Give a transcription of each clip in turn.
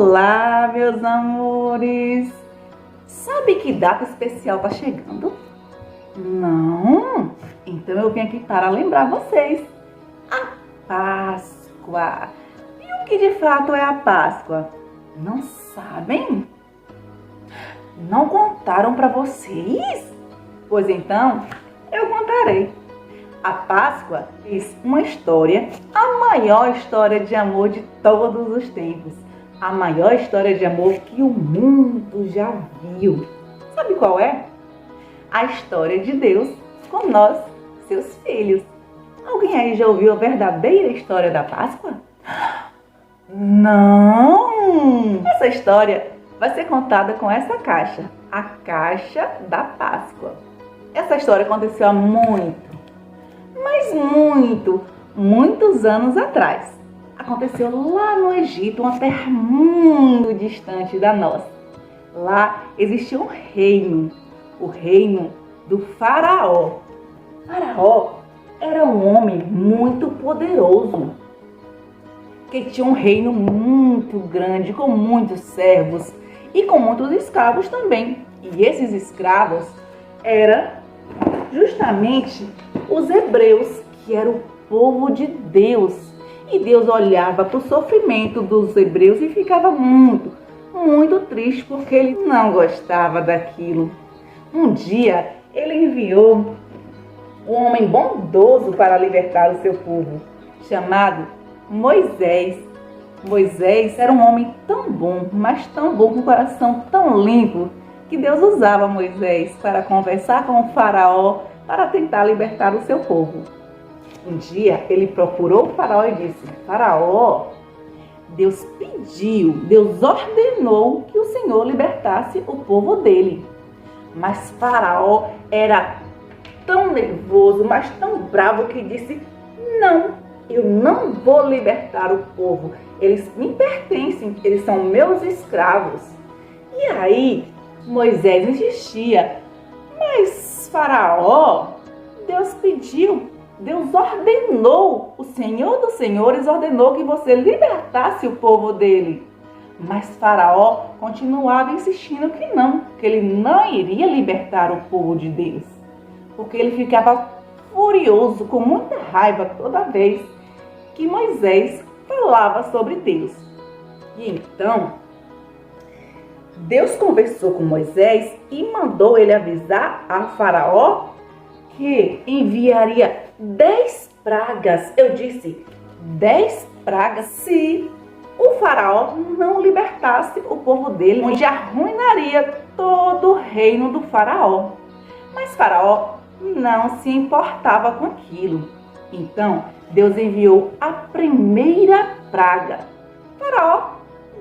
Olá, meus amores! Sabe que data especial está chegando? Não? Então eu vim aqui para lembrar vocês. A Páscoa! E o que de fato é a Páscoa? Não sabem? Não contaram para vocês? Pois então, eu contarei. A Páscoa é uma história, a maior história de amor de todos os tempos. A maior história de amor que o mundo já viu. Sabe qual é? A história de Deus com nós, seus filhos. Alguém aí já ouviu a verdadeira história da Páscoa? Não! Essa história vai ser contada com essa caixa, a Caixa da Páscoa. Essa história aconteceu há muitos anos atrás. Aconteceu lá no Egito, uma terra muito distante da nossa. Lá existia um reino, o reino do Faraó. Faraó era um homem muito poderoso, que tinha um reino muito grande, com muitos servos e com muitos escravos também. E esses escravos eram justamente os hebreus, que era o povo de Deus. E Deus olhava para o sofrimento dos hebreus e ficava muito triste, porque ele não gostava daquilo. Um dia, ele enviou um homem bondoso para libertar o seu povo, chamado Moisés. Moisés era um homem tão bom, mas tão bom, com um coração tão limpo, que Deus usava Moisés para conversar com o faraó, para tentar libertar o seu povo. Um dia ele procurou o faraó e disse: Faraó, Deus ordenou que o Senhor libertasse o povo dele. Mas Faraó era tão nervoso, mas tão bravo, que disse: não, eu não vou libertar o povo. Eles me pertencem, eles são meus escravos. E aí Moisés insistia: mas Faraó, Deus ordenou, o Senhor dos Senhores ordenou que você libertasse o povo dele. Mas Faraó continuava insistindo que ele não iria libertar o povo de Deus, porque ele ficava furioso, com muita raiva toda vez que Moisés falava sobre Deus. E então Deus conversou com Moisés e mandou ele avisar a Faraó que enviaria 10 pragas. Eu disse 10 pragas se o Faraó não libertasse o povo dele, onde arruinaria todo o reino do Faraó. Mas Faraó não se importava com aquilo. Então Deus enviou a primeira praga. Faraó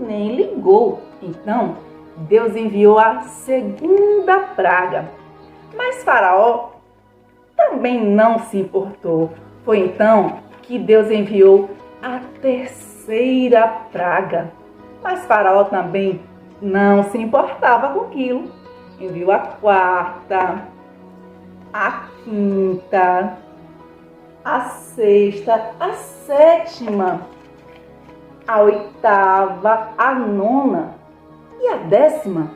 nem ligou. Então Deus enviou a segunda praga. Mas Faraó também não se importou. Foi então que Deus enviou a terceira praga. Mas Faraó também não se importava com aquilo. Enviou a quarta, a quinta, a sexta, a sétima, a oitava, a nona e a décima.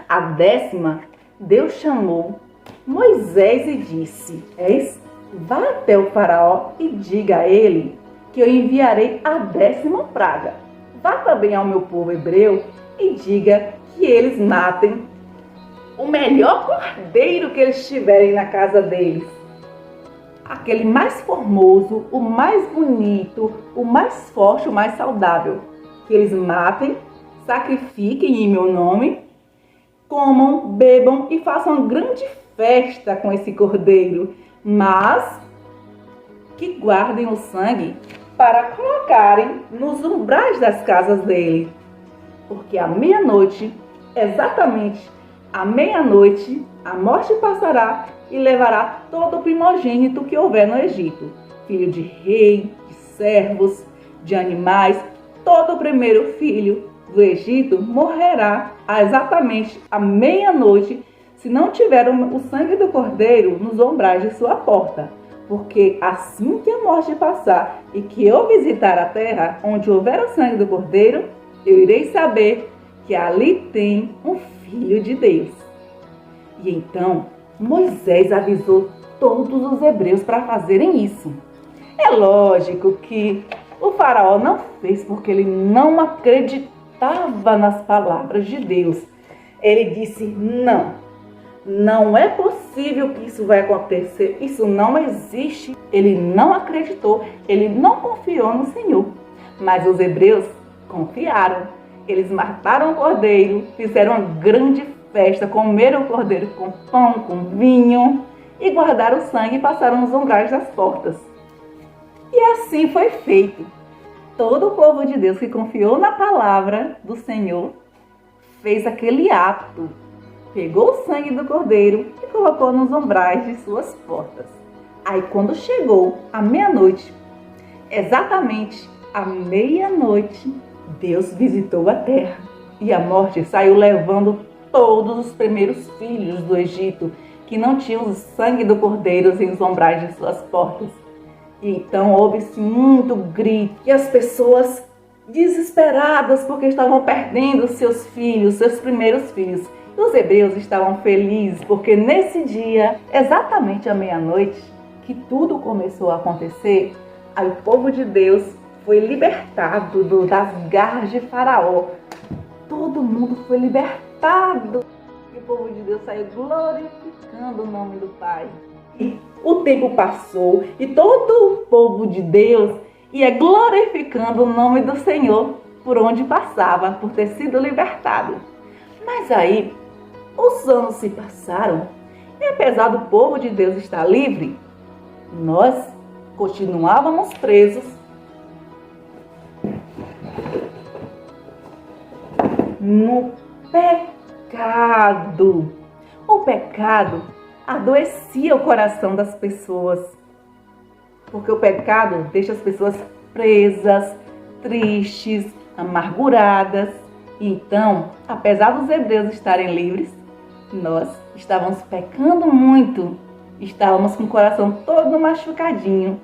A décima, Deus chamou Moisés e disse: vá até o Faraó e diga a ele que eu enviarei a 10ª praga. Vá também ao meu povo hebreu e diga que eles matem o melhor cordeiro que eles tiverem na casa deles. Aquele mais formoso, o mais bonito, o mais forte, o mais saudável. Que eles matem, sacrifiquem em meu nome, comam, bebam e façam uma grande festa com esse cordeiro, mas que guardem o sangue para colocarem nos umbrais das casas dele, porque à meia-noite, exatamente à meia-noite, a morte passará e levará todo o primogênito que houver no Egito, filho de rei, de servos, de animais, todo o primeiro filho do Egito morrerá exatamente à meia-noite, se não tiver o sangue do cordeiro nos umbrais de sua porta, porque assim que a morte passar e que eu visitar a terra onde houver o sangue do Cordeiro, eu irei saber que ali tem um Filho de Deus. E então Moisés avisou todos os hebreus para fazerem isso. É lógico que o faraó não fez porque ele não acreditava nas palavras de Deus. Ele disse: não é possível que isso vai acontecer, isso não existe. Ele não acreditou, ele não confiou no Senhor. Mas os hebreus confiaram. Eles mataram o cordeiro, fizeram uma grande festa, comeram o cordeiro com pão, com vinho e guardaram o sangue e passaram nos umbrais das portas. E assim foi feito. Todo o povo de Deus que confiou na palavra do Senhor fez aquele ato. Pegou o sangue do cordeiro e colocou nos umbrais de suas portas. Aí quando chegou a meia-noite, exatamente à meia-noite, Deus visitou a terra e a morte saiu levando todos os primeiros filhos do Egito que não tinham o sangue do cordeiro nos umbrais de suas portas. E então houve-se muito grito e as pessoas desesperadas porque estavam perdendo seus filhos, seus primeiros filhos. E os hebreus estavam felizes porque nesse dia, exatamente à meia-noite, que tudo começou a acontecer, aí o povo de Deus foi libertado das garras de Faraó. Todo mundo foi libertado. E o povo de Deus saiu glorificando o nome do Pai. E o tempo passou e todo o povo de Deus ia glorificando o nome do Senhor por onde passava, por ter sido libertado. Mas aí, os anos se passaram e apesar do povo de Deus estar livre, nós continuávamos presos no pecado. O pecado adoecia o coração das pessoas, porque o pecado deixa as pessoas presas, tristes, amarguradas. Então, apesar dos hebreus estarem livres, nós estávamos pecando muito, estávamos com o coração todo machucadinho,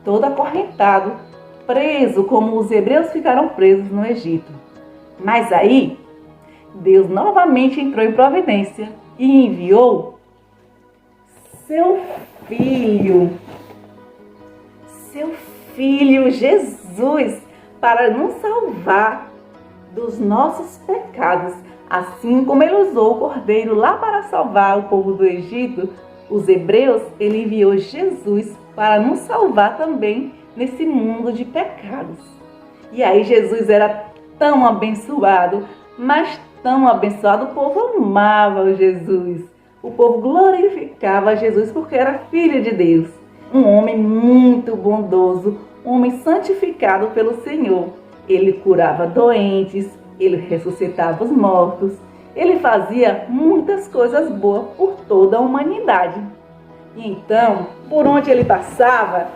todo acorrentado, preso como os hebreus ficaram presos no Egito. Mas aí, Deus novamente entrou em providência e enviou seu Filho Jesus para nos salvar dos nossos pecados. Assim como ele usou o cordeiro lá para salvar o povo do Egito, os hebreus, ele enviou Jesus para nos salvar também nesse mundo de pecados. E aí Jesus era tão abençoado, mas tão abençoado, o povo amava Jesus. O povo glorificava Jesus porque era filho de Deus. Um homem muito bondoso, um homem santificado pelo Senhor. Ele curava doentes, ele ressuscitava os mortos, ele fazia muitas coisas boas por toda a humanidade. E então, por onde ele passava,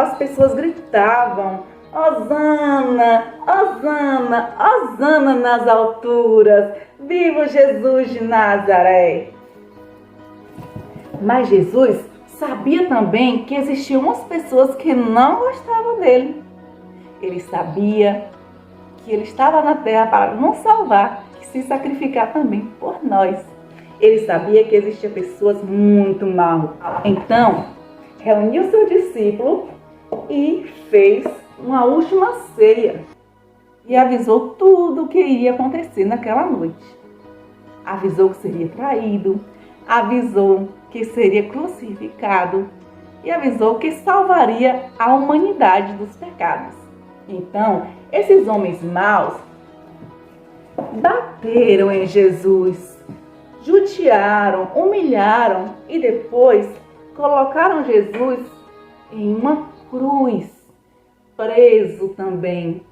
as pessoas gritavam: Hosana, Hosana, Hosana nas alturas, viva Jesus de Nazaré. Mas Jesus sabia também que existiam umas pessoas que não gostavam dele. Ele sabia que ele estava na terra para nos salvar e se sacrificar também por nós. Ele sabia que existiam pessoas muito mal. Então, reuniu seu discípulo e fez uma última ceia. E avisou tudo o que iria acontecer naquela noite. Avisou que seria traído, avisou que seria crucificado e avisou que salvaria a humanidade dos pecados. Então, esses homens maus bateram em Jesus, judiaram, humilharam e depois colocaram Jesus em uma cruz, preso também,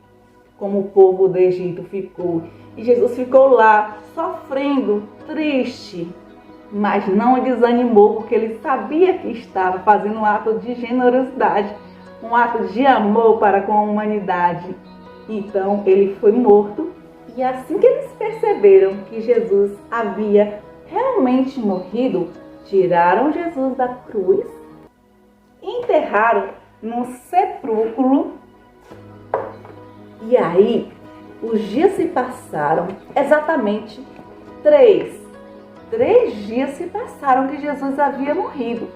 como o povo do Egito ficou. E Jesus ficou lá, sofrendo, triste, mas não desanimou, porque ele sabia que estava fazendo um ato de generosidade, um ato de amor para com a humanidade. Então ele foi morto, e assim que eles perceberam que Jesus havia realmente morrido, tiraram Jesus da cruz enterraram num sepulcro. E aí, os dias se passaram, exatamente 3 dias se passaram que Jesus havia morrido.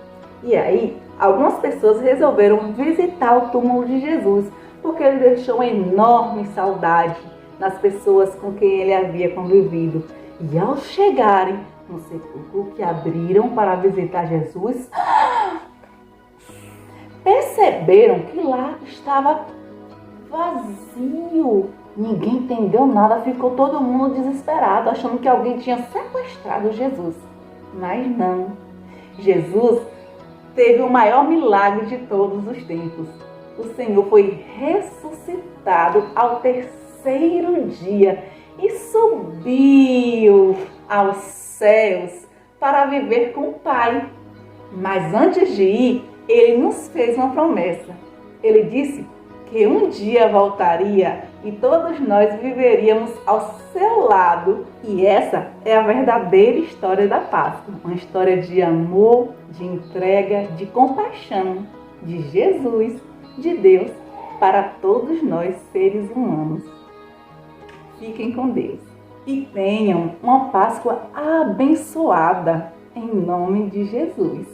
E aí, algumas pessoas resolveram visitar o túmulo de Jesus, porque ele deixou uma enorme saudade nas pessoas com quem ele havia convivido. E ao chegarem no sepulcro que abriram para visitar Jesus, perceberam que lá estava vazio. Ninguém entendeu nada, ficou todo mundo desesperado, achando que alguém tinha sequestrado Jesus. Mas não. Jesus teve o maior milagre de todos os tempos. O Senhor foi ressuscitado ao 3º dia e subiu aos céus para viver com o Pai. Mas antes de ir, ele nos fez uma promessa. Ele disse que um dia voltaria e todos nós viveríamos ao seu lado. E essa é a verdadeira história da Páscoa. Uma história de amor, de entrega, de compaixão de Jesus, de Deus, para todos nós seres humanos. Fiquem com Deus e tenham uma Páscoa abençoada em nome de Jesus.